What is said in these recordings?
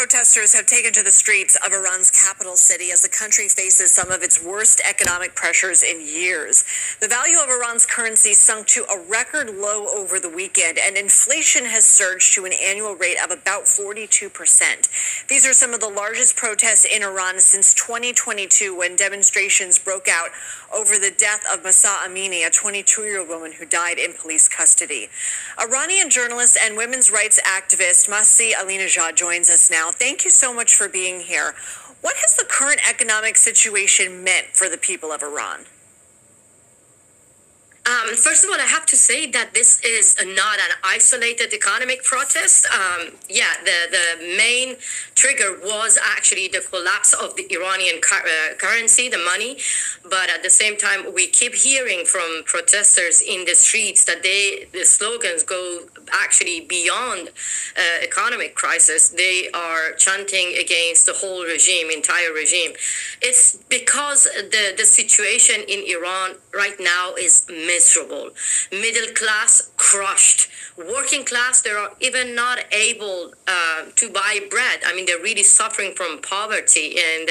Protesters have taken to the streets of Iran's capital city as the country faces some of its worst economic pressures in years. The value of Iran's currency sunk to a record low over the weekend, and inflation has surged to an annual rate of about 42%. These are some of the largest protests in Iran since 2022, when demonstrations broke out over the death of Mahsa Amini, a 22-year-old woman who died in police custody. Iranian journalist and women's rights activist Mahsa Alinejad joins us now. Thank you so much for being here. What has the current economic situation meant for the people of Iran? First of all, I have to say that this is not an isolated economic protest. The main trigger was actually the collapse of the Iranian currency, the money. But at the same time, we keep hearing from protesters in the streets that the slogans go actually beyond economic crisis. They are chanting against the whole regime, entire regime. It's because the situation in Iran right now is miserable. Middle class crushed. Working class, they are even not able to buy bread. I mean, they're really suffering from poverty. And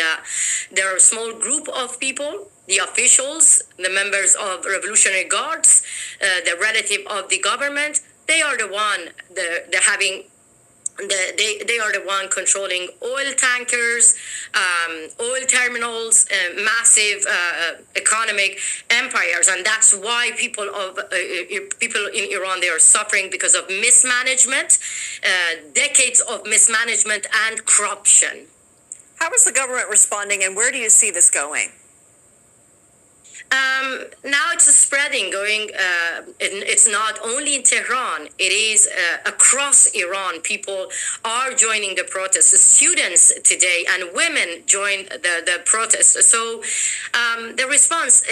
there are a small group of people, the officials, the members of Revolutionary Guards, the relative of the government. They are the one, they are the one controlling oil tankers, oil terminals, massive economic empires, and that's why people in Iran, they are suffering because of mismanagement, decades of mismanagement and corruption. How is the government responding, and where do you see this going? Now it's spreading, it's not only in Tehran, it is across Iran. People are joining the protests. Students today and women joined the protests. So the response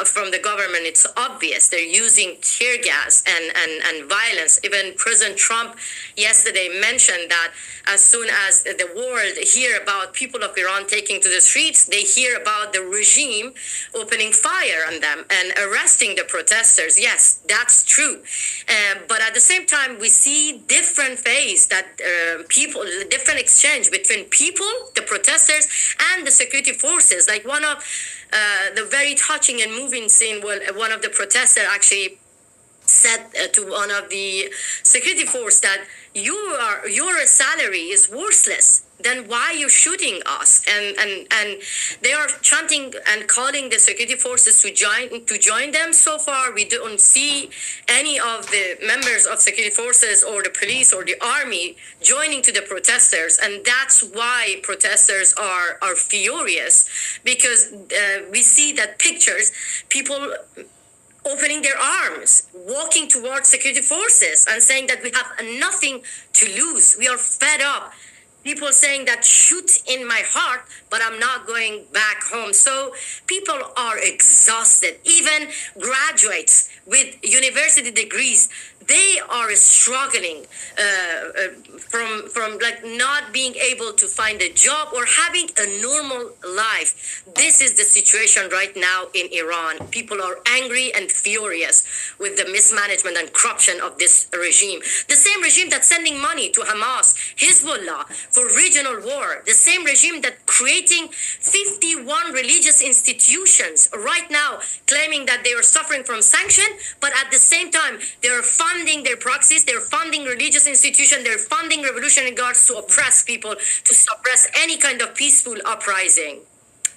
from the government, it's obvious. They're using tear gas and violence. Even President Trump yesterday mentioned that as soon as the world hear about people of Iran taking to the streets, they hear about the regime opening fire on them and arresting the protesters. Yes, that's true. But at the same time, we see different phase that different exchange between people, the protesters, and the security forces. Like one of the very touching and moving scene, one of the protesters actually said to one of the security force that your salary is worthless, then why are you shooting us? And they are chanting and calling the security forces to join them. So far, we don't see any of the members of security forces or the police or the army joining to the protesters, and that's why protesters are furious, because we see that pictures, people opening their arms, walking towards security forces and saying that we have nothing to lose. We are fed up. People saying that shoot in my heart, but I'm not going back home. So people are exhausted. Even graduates with university degrees, they are struggling from like not being able to find a job or having a normal life. This is the situation right now in Iran. People are angry and furious with the mismanagement and corruption of this regime. The same regime that's sending money to Hamas, Hezbollah for regional war. The same regime that creating 51 religious institutions right now, claiming that they are suffering from sanction, but at the same time, they are funding their proxies, they're funding religious institutions, they're funding Revolutionary Guards to oppress people, to suppress any kind of peaceful uprising.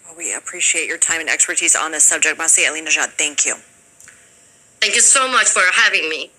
Well, we appreciate your time and expertise on this subject. Mahsa Alinejad, thank you. Thank you so much for having me.